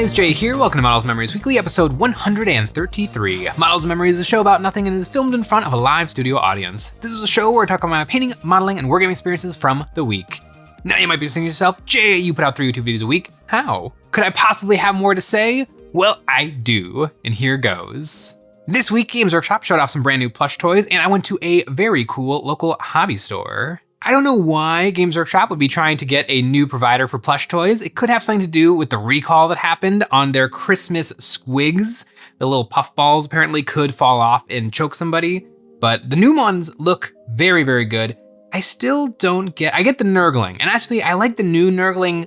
guys, Jay here. Welcome to Models Memories Weekly, episode 133. Models Memories is a show about nothing and is filmed in front of a live studio audience. This is a show where I talk about my painting, modeling, and wargaming experiences from the week. Now you might be thinking to yourself, Jay, you put out 3 YouTube videos a week. How? Could I possibly have more to say? Well, I do, and here goes. This week, Games Workshop showed off some brand new plush toys, and I went to a very cool local hobby store. I don't know why Games Workshop would be trying to get a new provider for plush toys. It could have something to do with the recall that happened on their Christmas squigs. The little puff balls apparently could fall off and choke somebody, but the new ones look very, very good. I still don't get, I get the Nurgling, and actually I like the new Nurgling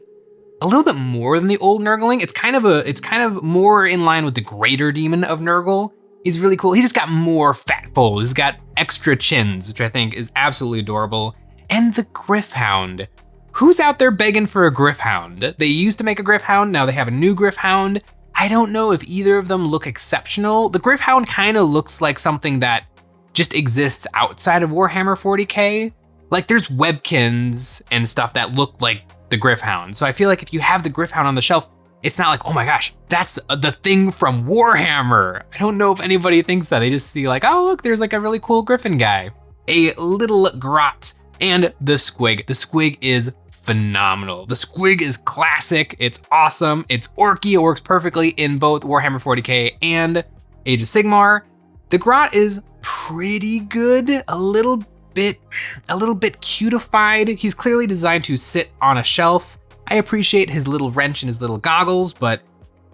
a little bit more than the old Nurgling. It's kind of more in line with the greater demon of Nurgle. He's really cool. He just got more fat folds. He's got extra chins, which I think is absolutely adorable. And the Gryph-hound. Who's out there begging for a Gryph-hound? They used to make a Gryph-hound, now they have a new Gryph-hound. I don't know if either of them look exceptional. The Gryph-hound kind of looks like something that just exists outside of Warhammer 40k. Like there's webkins and stuff that look like the Gryph-hound. So I feel like if you have the Gryph-hound on the shelf, it's not like, oh my gosh, that's the thing from Warhammer. I don't know if anybody thinks that. They just see like, oh look, there's like a really cool Griffin guy. A little grot. And the squig. The squig is phenomenal. The squig is classic. It's awesome. It's orky. It works perfectly in both Warhammer 40k and Age of Sigmar. The grot is pretty good. A little bit cutified. He's clearly designed to sit on a shelf. I appreciate his little wrench and his little goggles, but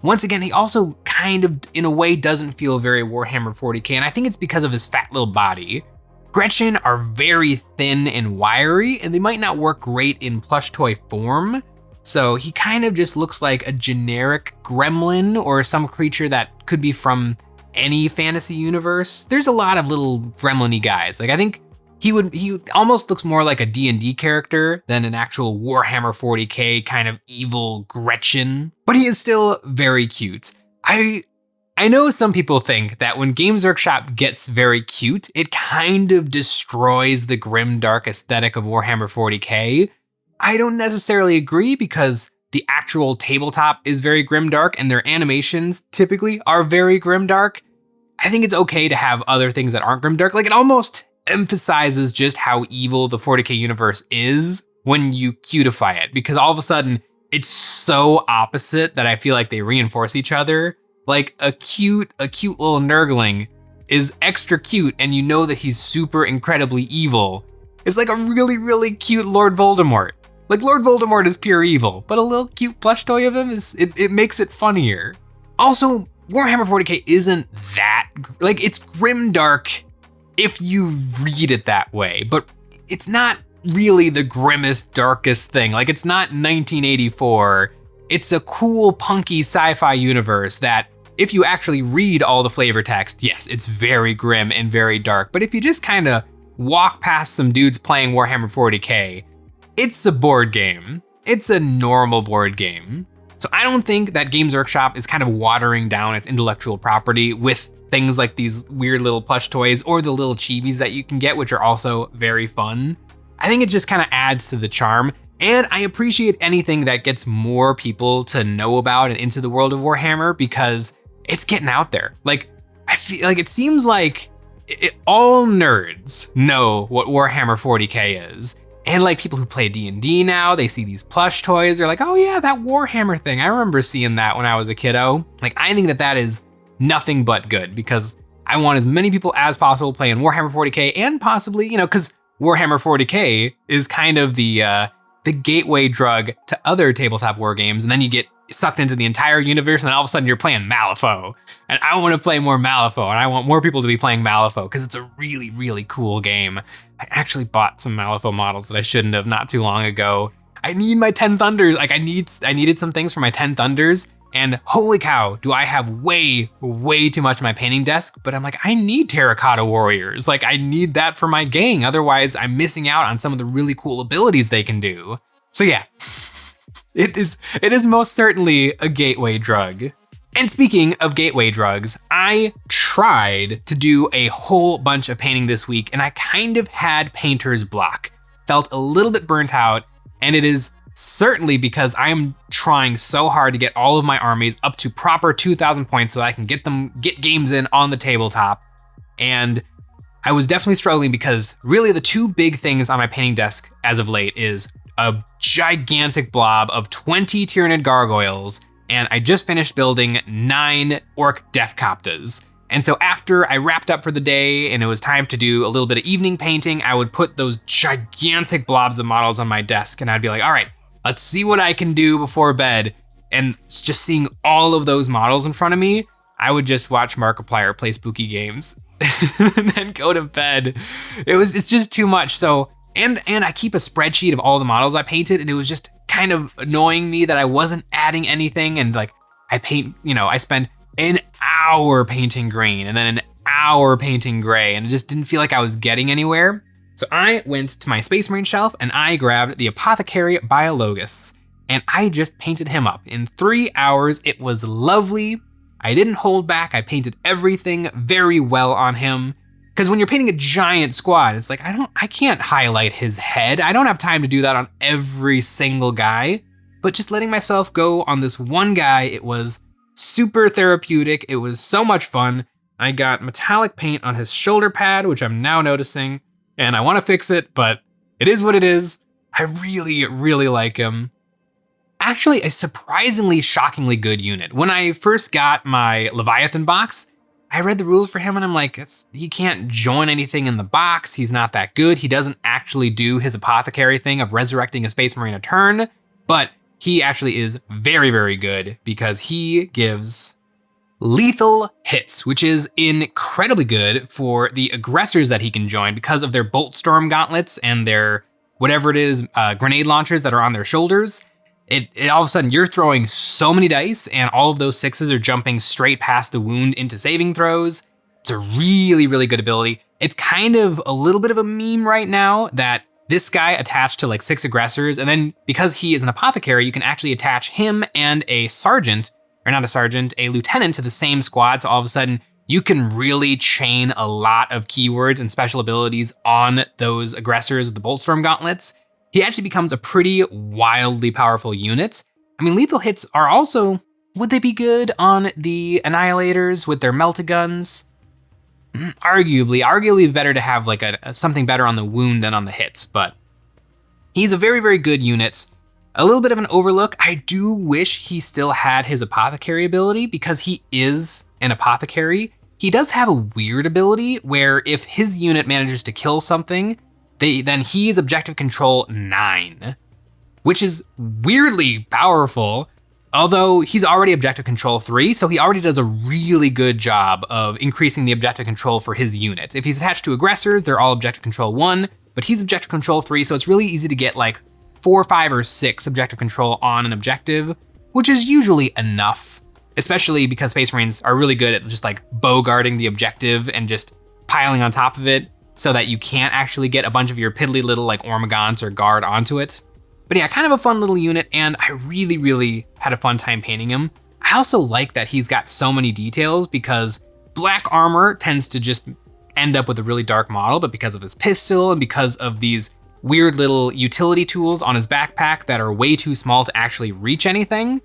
once again, he also kind of, in a way, doesn't feel very Warhammer 40k, and I think it's because of his fat little body. Gretchen are very thin and wiry, and they might not work great in plush toy form. So he kind of just looks like a generic gremlin or some creature that could be from any fantasy universe. There's a lot of little gremlin-y guys. Like I think he almost looks more like a D&D character than an actual Warhammer 40k kind of evil Gretchen, but he is still very cute. I know some people think that when Games Workshop gets very cute, it kind of destroys the grim dark aesthetic of Warhammer 40k. I don't necessarily agree because the actual tabletop is very grimdark and their animations typically are very grimdark. I think it's okay to have other things that aren't grimdark. Like it almost emphasizes just how evil the 40k universe is when you cutify it, because all of a sudden it's so opposite that I feel like they reinforce each other. Like a cute little Nurgling is extra cute and you know that he's super incredibly evil. It's like a really, really cute Lord Voldemort. Like Lord Voldemort is pure evil, but a little cute plush toy of him it makes it funnier. Also, Warhammer 40k isn't that, like it's grimdark if you read it that way, but it's not really the grimmest, darkest thing. Like it's not 1984. It's a cool, punky sci-fi universe that if you actually read all the flavor text, yes, it's very grim and very dark. But if you just kind of walk past some dudes playing Warhammer 40k, it's a board game. It's a normal board game. So I don't think that Games Workshop is kind of watering down its intellectual property with things like these weird little plush toys or the little chibis that you can get, which are also very fun. I think it just kind of adds to the charm. And I appreciate anything that gets more people to know about and into the world of Warhammer because it's getting out there. Like, I feel like it seems like all nerds know what Warhammer 40k is. And like people who play D&D now, they see these plush toys. They're like, oh yeah, that Warhammer thing. I remember seeing that when I was a kiddo. Like, I think that is nothing but good because I want as many people as possible playing Warhammer 40k and possibly, because Warhammer 40k is kind of the gateway drug to other tabletop war games, and then you get sucked into the entire universe, and then all of a sudden you're playing Malifaux. And I want to play more Malifaux, and I want more people to be playing Malifaux because it's a really, really cool game. I actually bought some Malifaux models that I shouldn't have not too long ago. I need my 10 Thunders. Like I needed some things for my 10 Thunders, and holy cow, do I have way, way too much on my painting desk, but I'm like, I need Terracotta Warriors. Like I need that for my gang. Otherwise I'm missing out on some of the really cool abilities they can do. So yeah, it is most certainly a gateway drug. And speaking of gateway drugs, I tried to do a whole bunch of painting this week and I kind of had painter's block. Felt a little bit burnt out, and it is certainly because I'm trying so hard to get all of my armies up to proper 2,000 points so that I can get games in on the tabletop. And I was definitely struggling because really the two big things on my painting desk as of late is a gigantic blob of 20 Tyranid gargoyles, and I just finished building 9 orc Deathcoptas. And so after I wrapped up for the day and it was time to do a little bit of evening painting, I would put those gigantic blobs of models on my desk and I'd be like, all right, let's see what I can do before bed. And just seeing all of those models in front of me, I would just watch Markiplier play spooky games and then go to bed. It's just too much. So, and I keep a spreadsheet of all the models I painted, and it was just kind of annoying me that I wasn't adding anything. And like I spend an hour painting green and then an hour painting gray, and it just didn't feel like I was getting anywhere. So I went to my Space Marine shelf and I grabbed the Apothecary Biologus, and I just painted him up. In 3 hours, it was lovely. I didn't hold back. I painted everything very well on him. Because when you're painting a giant squad, it's like, I can't highlight his head. I don't have time to do that on every single guy. But just letting myself go on this one guy, it was super therapeutic. It was so much fun. I got metallic paint on his shoulder pad, which I'm now noticing, and I want to fix it, but it is what it is. I really, really like him. Actually, a surprisingly, shockingly good unit. When I first got my Leviathan box, I read the rules for him and I'm like, he can't join anything in the box. He's not that good. He doesn't actually do his apothecary thing of resurrecting a Space Marine a turn, but he actually is very, very good because he gives lethal hits, which is incredibly good for the aggressors that he can join because of their Bolt Storm gauntlets and their whatever it is, grenade launchers that are on their shoulders. It all of a sudden you're throwing so many dice and all of those 6s are jumping straight past the wound into saving throws. It's a really, really good ability. It's kind of a little bit of a meme right now that this guy attached to like 6 aggressors, and then because he is an apothecary, you can actually attach him and a lieutenant to the same squad. So all of a sudden you can really chain a lot of keywords and special abilities on those aggressors with the Bolt Storm gauntlets. He actually becomes a pretty wildly powerful unit. I mean, lethal hits are also, would they be good on the Annihilators with their Meltaguns? Arguably better to have like something better on the wound than on the hits, but he's a very, very good unit. A little bit of an overlook. I do wish he still had his apothecary ability because he is an apothecary. He does have a weird ability where if his unit manages to kill something, then he's objective control 9, which is weirdly powerful, although he's already objective control 3, so he already does a really good job of increasing the objective control for his units. If he's attached to aggressors, they're all objective control 1, but he's objective control 3, so it's really easy to get like 4, 5, or 6 objective control on an objective, which is usually enough, especially because Space Marines are really good at just like bogarting the objective and just piling on top of it, so that you can't actually get a bunch of your piddly little like Ormagants or Guard onto it. But yeah, kind of a fun little unit, and I really, really had a fun time painting him. I also like that he's got so many details because black armor tends to just end up with a really dark model, but because of his pistol and because of these weird little utility tools on his backpack that are way too small to actually reach anything,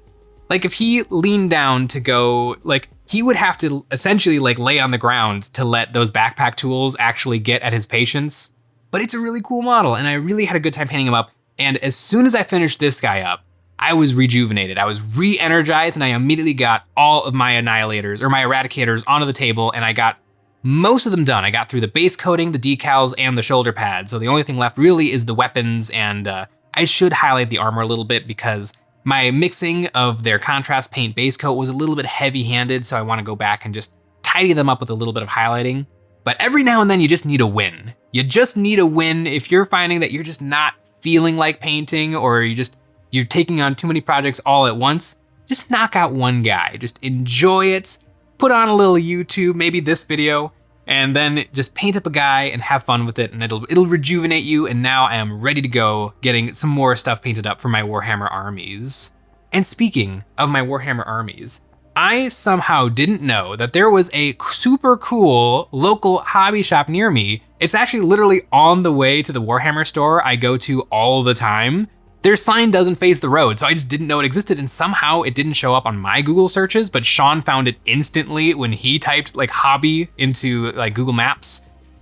like if he leaned down to go, like he would have to essentially like lay on the ground to let those backpack tools actually get at his patience. But it's a really cool model, and I really had a good time painting him up. And as soon as I finished this guy up, I was rejuvenated. I was re-energized, and I immediately got all of my Annihilators or my Eradicators onto the table, and I got most of them done. I got through the base coating, the decals, and the shoulder pad. So the only thing left really is the weapons, and I should highlight the armor a little bit because my mixing of their contrast paint base coat was a little bit heavy-handed, so I want to go back and just tidy them up with a little bit of highlighting. But every now and then you just need a win. You just need a win if you're finding that you're just not feeling like painting, or you're taking on too many projects all at once. Just knock out one guy, just enjoy it, put on a little YouTube, maybe this video, and then just paint up a guy and have fun with it, and it'll rejuvenate you. And now I am ready to go getting some more stuff painted up for my Warhammer armies. And speaking of my Warhammer armies, I somehow didn't know that there was a super cool local hobby shop near me. It's actually literally on the way to the Warhammer store I go to all the time. their sign doesn't face the road, so I just didn't know it existed, and somehow it didn't show up on my Google searches, but Sean found it instantly when he typed like hobby into like Google Maps.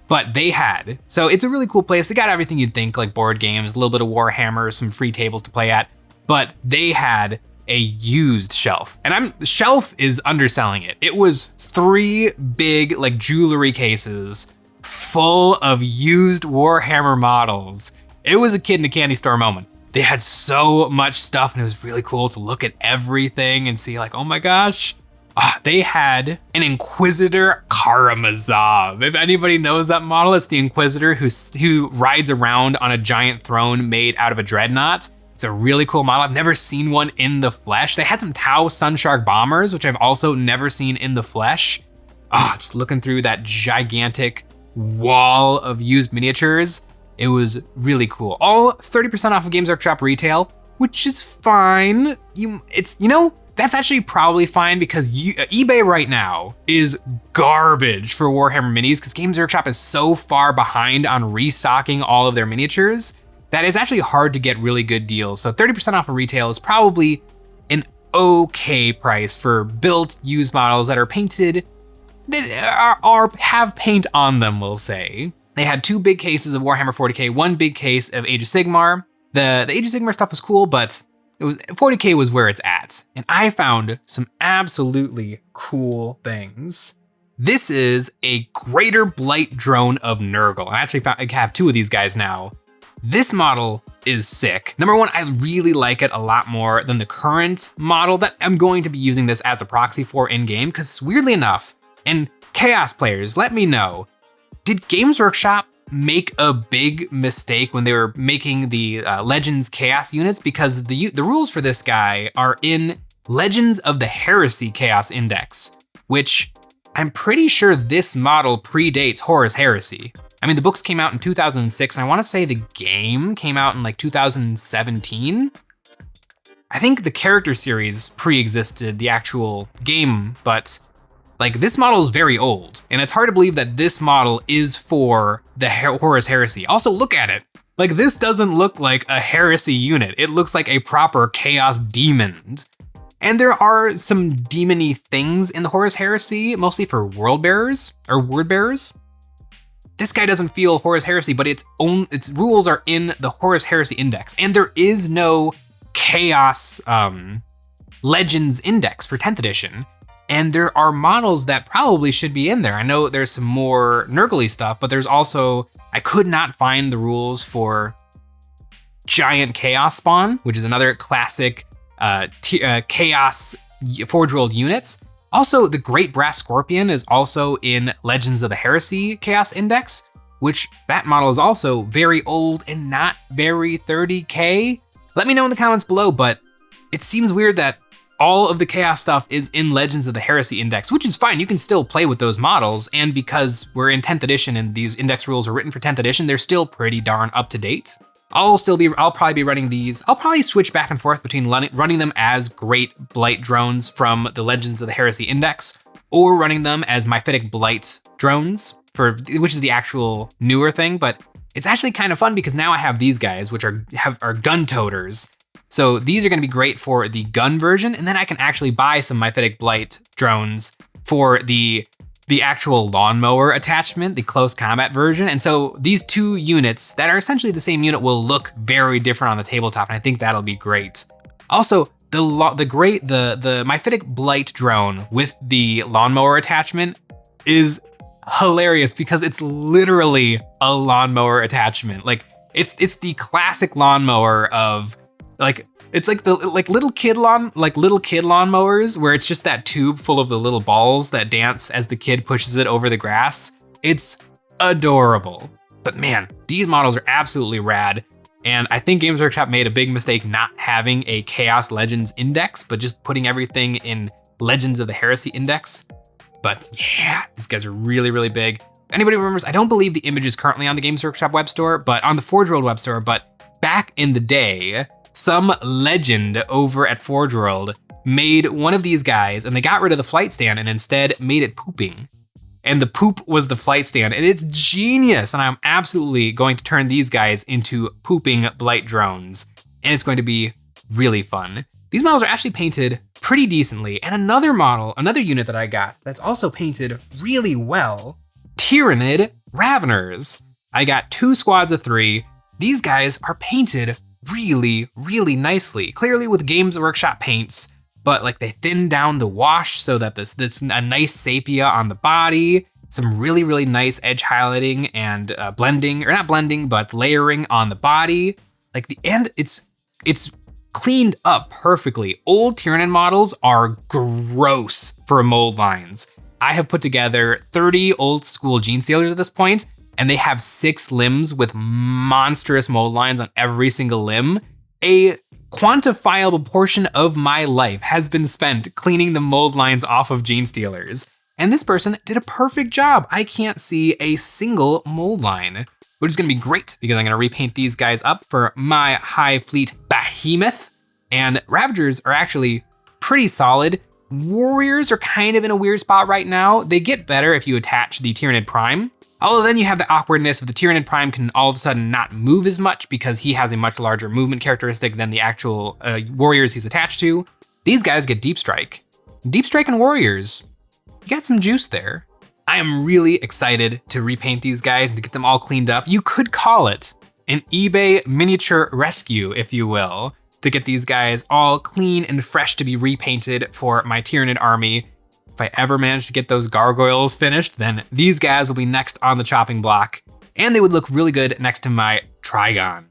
But they had. So it's a really cool place. They got everything you'd think, like board games, a little bit of Warhammer, some free tables to play at, but they had a used shelf. And the shelf is underselling it. It was 3 big like jewelry cases full of used Warhammer models. It was a kid in a candy store moment. They had so much stuff, and it was really cool to look at everything and see like, oh my gosh. They had an Inquisitor Karamazov. If anybody knows that model, it's the Inquisitor who rides around on a giant throne made out of a dreadnought. It's a really cool model. I've never seen one in the flesh. They had some Tau Sunshark bombers, which I've also never seen in the flesh. Just looking through that gigantic wall of used miniatures. It was really cool. All 30% off of Games Workshop retail, which is fine. That's actually probably fine because eBay right now is garbage for Warhammer minis because Games Workshop is so far behind on restocking all of their miniatures that it's actually hard to get really good deals. So 30% off of retail is probably an okay price for built used models that are painted, that have paint on them, we'll say. They had 2 big cases of Warhammer 40k, 1 big case of Age of Sigmar. The Age of Sigmar stuff was cool, but 40k was where it's at. And I found some absolutely cool things. This is a Greater Blight drone of Nurgle. I have 2 of these guys now. This model is sick. Number 1, I really like it a lot more than the current model that I'm going to be using this as a proxy for in-game, because weirdly enough, and Chaos players, let me know, did Games Workshop make a big mistake when they were making the Legends Chaos units? Because the rules for this guy are in Legends of the Heresy Chaos Index, which I'm pretty sure this model predates Horus Heresy. I mean, the books came out in 2006, and I want to say the game came out in like 2017. I think the character series pre-existed the actual game, but like this model is very old, and it's hard to believe that this model is for the Horus Heresy. Also, look at it. Like, this doesn't look like a Heresy unit. It looks like a proper Chaos Demon. And there are some demon-y things in the Horus Heresy, mostly for Word Bearers. This guy doesn't feel Horus Heresy, but its rules are in the Horus Heresy Index, and there is no Chaos Legends Index for 10th edition. And there are models that probably should be in there. I know there's some more Nurgle-y stuff, but there's also, I could not find the rules for Giant Chaos Spawn, which is another classic Chaos Forge World units. Also, the Great Brass Scorpion is also in Legends of the Heresy Chaos Index, which that model is also very old and not very 30K. Let me know in the comments below, but it seems weird that all of the Chaos stuff is in Legends of the Heresy Index, which is fine. You can still play with those models, and because we're in 10th edition and these index rules are written for 10th edition, they're still pretty darn up to date. I'll probably be running these. I'll probably switch back and forth between running them as Great Blight drones from the Legends of the Heresy Index, or running them as Mythic Blight drones, which is the actual newer thing. But it's actually kind of fun because now I have these guys, which are gun toters. So these are going to be great for the gun version, and then I can actually buy some Mythic Blight drones for the actual lawnmower attachment, the close combat version. And so these 2 units that are essentially the same unit will look very different on the tabletop, and I think that'll be great. Also, the Mythic Blight drone with the lawnmower attachment is hilarious because it's literally a lawnmower attachment. Like it's the classic lawnmower of it's like little kid lawnmowers where it's just that tube full of the little balls that dance as the kid pushes it over the grass. It's adorable. But man, these models are absolutely rad. And I think Games Workshop made a big mistake not having a Chaos Legends Index, but just putting everything in Legends of the Heresy Index. But yeah, these guys are really, really big. Anybody remembers, I don't believe the image is currently on the Games Workshop web store, but on the Forge World web store, but back in the day, some legend over at Forge World made one of these guys, and they got rid of the flight stand and instead made it pooping. And the poop was the flight stand, and it's genius. And I'm absolutely going to turn these guys into pooping blight drones. and it's going to be really fun. These models are actually painted pretty decently, and another unit that I got that's also painted really well, Tyrannid Raveners. I got 2 squads of 3. These guys are painted really, really nicely, clearly with Games Workshop paints, but like they thin down the wash so that this a nice sepia on the body, some really, really nice edge highlighting and blending, or not blending, but layering on the body. Like it's cleaned up perfectly. Old Tyrannid models are gross for mold lines. I have put together 30 old school Gene Stealers at this point, and they have 6 limbs with monstrous mold lines on every single limb. A quantifiable portion of my life has been spent cleaning the mold lines off of Gene Stealers. And this person did a perfect job. I can't see a single mold line, which is gonna be great because I'm gonna repaint these guys up for my High Fleet Behemoth. And Ravagers are actually pretty solid. Warriors are kind of in a weird spot right now. They get better if you attach the Tyrannid Prime. Although then you have the awkwardness of the Tyrannid Prime can all of a sudden not move as much because he has a much larger movement characteristic than the actual warriors he's attached to. These guys get Deep Strike. Deep Strike and Warriors, you got some juice there. I am really excited to repaint these guys and to get them all cleaned up. You could call it an eBay miniature rescue, if you will, to get these guys all clean and fresh to be repainted for my Tyrannid army. If I ever manage to get those gargoyles finished, then these guys will be next on the chopping block, and they would look really good next to my Trigon.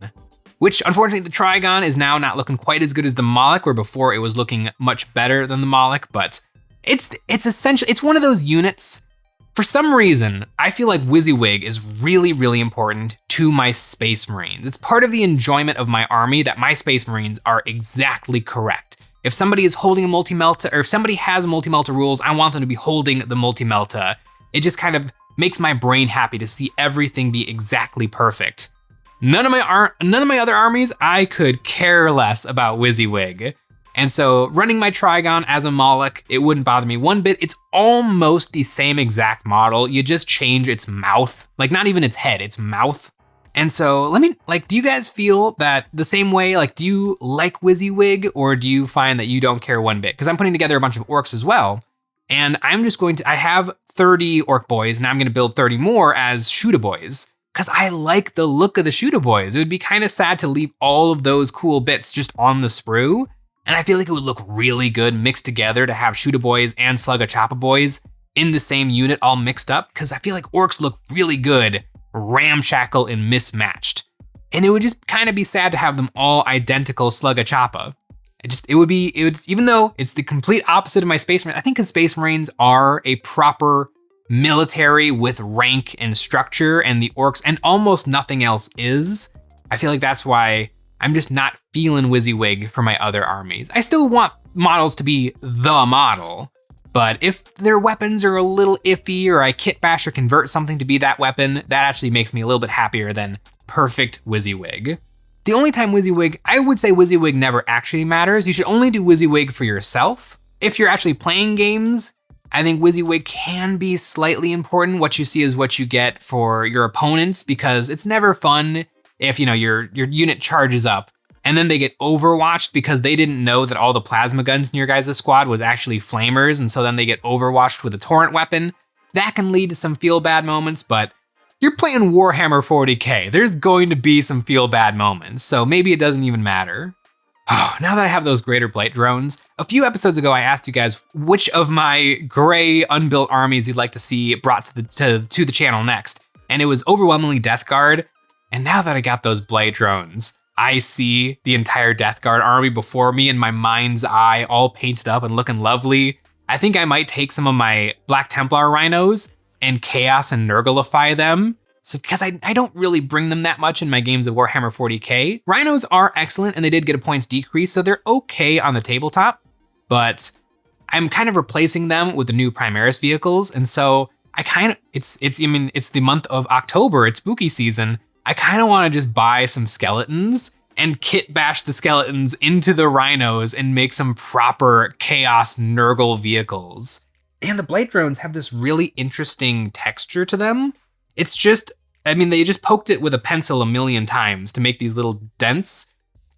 Which, unfortunately, the Trigon is now not looking quite as good as the Moloch, where before it was looking much better than the Moloch, but it's essentially, it's one of those units. For some reason, I feel like WYSIWYG is really, really important to my Space Marines. It's part of the enjoyment of my army that my Space Marines are exactly correct. If somebody is holding a multi-melta, or if somebody has multi-melta rules, I want them to be holding the multi-melta. It just kind of makes my brain happy to see everything be exactly perfect. None of my other armies, I could care less about WYSIWYG. And so running my Trigon as a Moloch, it wouldn't bother me one bit. It's almost the same exact model. You just change its mouth, like not even its head, its mouth. And so do you guys feel that the same way? Like, do you like WYSIWYG, or do you find that you don't care one bit? Because I'm putting together a bunch of orcs as well. And I have 30 orc boys, and I'm gonna build 30 more as Shooda boys. Because I like the look of the Shooda boys. It would be kind of sad to leave all of those cool bits just on the sprue. And I feel like it would look really good mixed together to have Shooda boys and Slugga Choppa boys in the same unit all mixed up. Because I feel like orcs look really good, ramshackle and mismatched. And it would just kind of be sad to have them all identical Slugga Choppa. Even though it's the complete opposite of my Space Marines, I think Space Marines are a proper military with rank and structure, and the orcs and almost nothing else is. I feel like that's why I'm just not feeling WYSIWYG for my other armies. I still want models to be the model, but if their weapons are a little iffy, or I kit bash or convert something to be that weapon, that actually makes me a little bit happier than perfect WYSIWYG. The only time I would say WYSIWYG never actually matters. You should only do WYSIWYG for yourself. If you're actually playing games, I think WYSIWYG can be slightly important. What you see is what you get for your opponents, because it's never fun if your unit charges up and then they get overwatched because they didn't know that all the plasma guns in your guys' squad was actually flamers, and so then they get overwatched with a torrent weapon. That can lead to some feel bad moments, but you're playing Warhammer 40k. There's going to be some feel bad moments, so maybe it doesn't even matter. Oh, now that I have those Greater Blight drones, a few episodes ago I asked you guys which of my gray unbuilt armies you'd like to see brought to the channel next, and it was overwhelmingly Death Guard. And now that I got those Blight drones, I see the entire Death Guard army before me in my mind's eye, all painted up and looking lovely. I think I might take some of my Black Templar rhinos and Chaos and Nurglify them. So because I don't really bring them that much in my games of Warhammer 40k. Rhinos are excellent, and they did get a points decrease, so they're okay on the tabletop, but I'm kind of replacing them with the new Primaris vehicles. And so it's the month of October, it's spooky season. I kind of want to just buy some skeletons and kit bash the skeletons into the rhinos and make some proper Chaos Nurgle vehicles. And the Blight drones have this really interesting texture to them. It's just, they just poked it with a pencil a million times to make these little dents,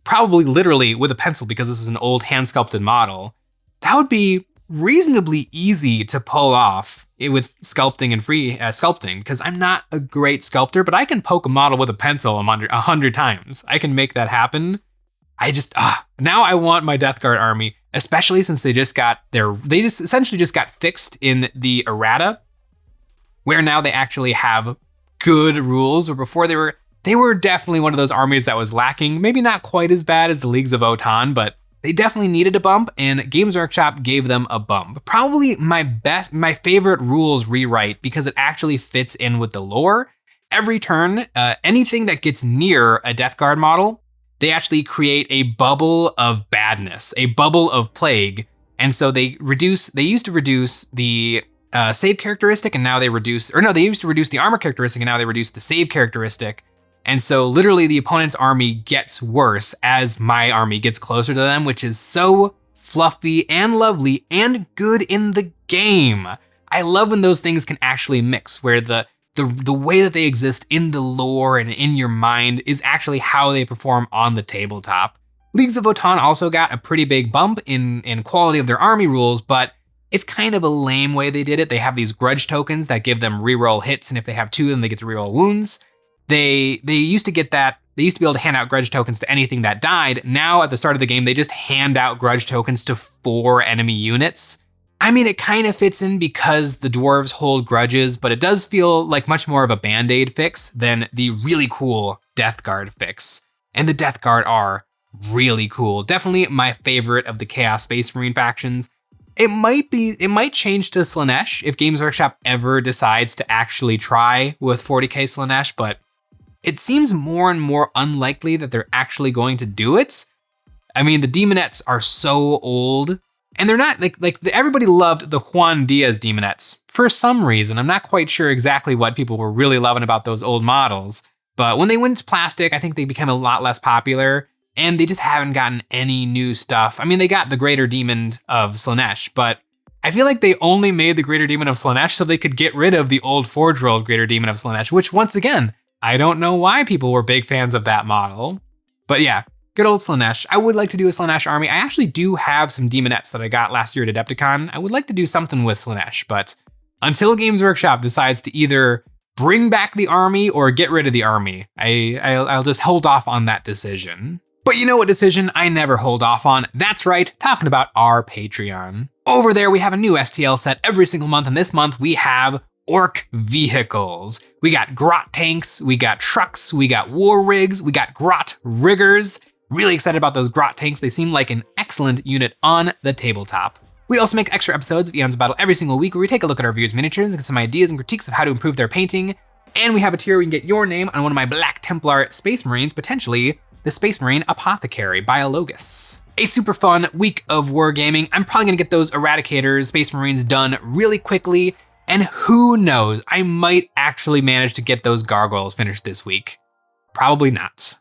probably literally with a pencil because this is an old hand sculpted model, that would be reasonably easy to pull off with sculpting and free sculpting, because I'm not a great sculptor, but I can poke a model with a pencil 100 times. I can make that happen. Now I want my Death Guard army, especially since they just essentially just got fixed in the errata, where now they actually have good rules, where before they were definitely one of those armies that was lacking. Maybe not quite as bad as the Leagues of Wotan, but they definitely needed a bump, and Games Workshop gave them a bump. Probably my favorite rules rewrite, because it actually fits in with the lore. Every turn, anything that gets near a Death Guard model, they actually create a bubble of badness, a bubble of plague. And so they used to reduce the save characteristic, and now they used to reduce the armor characteristic, and now they reduce the save characteristic. And so literally the opponent's army gets worse as my army gets closer to them, which is so fluffy and lovely and good in the game. I love when those things can actually mix, where the way that they exist in the lore and in your mind is actually how they perform on the tabletop. Leagues of Wotan also got a pretty big bump in quality of their army rules, but it's kind of a lame way they did it. They have these grudge tokens that give them reroll hits, and if they have 2, then they get to reroll wounds. They used to get that. They used to be able to hand out grudge tokens to anything that died. Now at the start of the game, they just hand out grudge tokens to 4 enemy units. I mean, it kind of fits in because the dwarves hold grudges, but it does feel like much more of a Band-Aid fix than the really cool Death Guard fix. And the Death Guard are really cool. Definitely my favorite of the Chaos Space Marine factions. It might change to Slaanesh if Games Workshop ever decides to actually try with 40k Slaanesh, but it seems more and more unlikely that they're actually going to do it. I mean, the Demonettes are so old, and they're not everybody loved the Juan Diaz Demonettes for some reason. I'm not quite sure exactly what people were really loving about those old models, but when they went to plastic, I think they became a lot less popular, and they just haven't gotten any new stuff. I mean, they got the Greater Demon of Slaanesh, but I feel like they only made the Greater Demon of Slaanesh so they could get rid of the old Forge World Greater Demon of Slaanesh, which once again, I don't know why people were big fans of that model. But yeah, good old Slaanesh. I would like to do a Slaanesh army. I actually do have some Demonettes that I got last year at Adepticon. I would like to do something with Slaanesh, but until Games Workshop decides to either bring back the army or get rid of the army, I'll just hold off on that decision. But you know what decision I never hold off on? That's right, talking about our Patreon. Over there, we have a new STL set every single month, and this month we have Orc vehicles. We got Grot tanks, we got trucks, we got war rigs, we got Grot riggers. Really excited about those Grot tanks. They seem like an excellent unit on the tabletop. We also make extra episodes of Eons of Battle every single week where we take a look at our viewers' miniatures and get some ideas and critiques of how to improve their painting. And we have a tier where you can get your name on one of my Black Templar Space Marines, potentially the Space Marine Apothecary Biologus. A super fun week of wargaming. I'm probably gonna get those Eradicators, Space Marines done really quickly, and who knows, I might actually manage to get those Gargoyles finished this week. Probably not.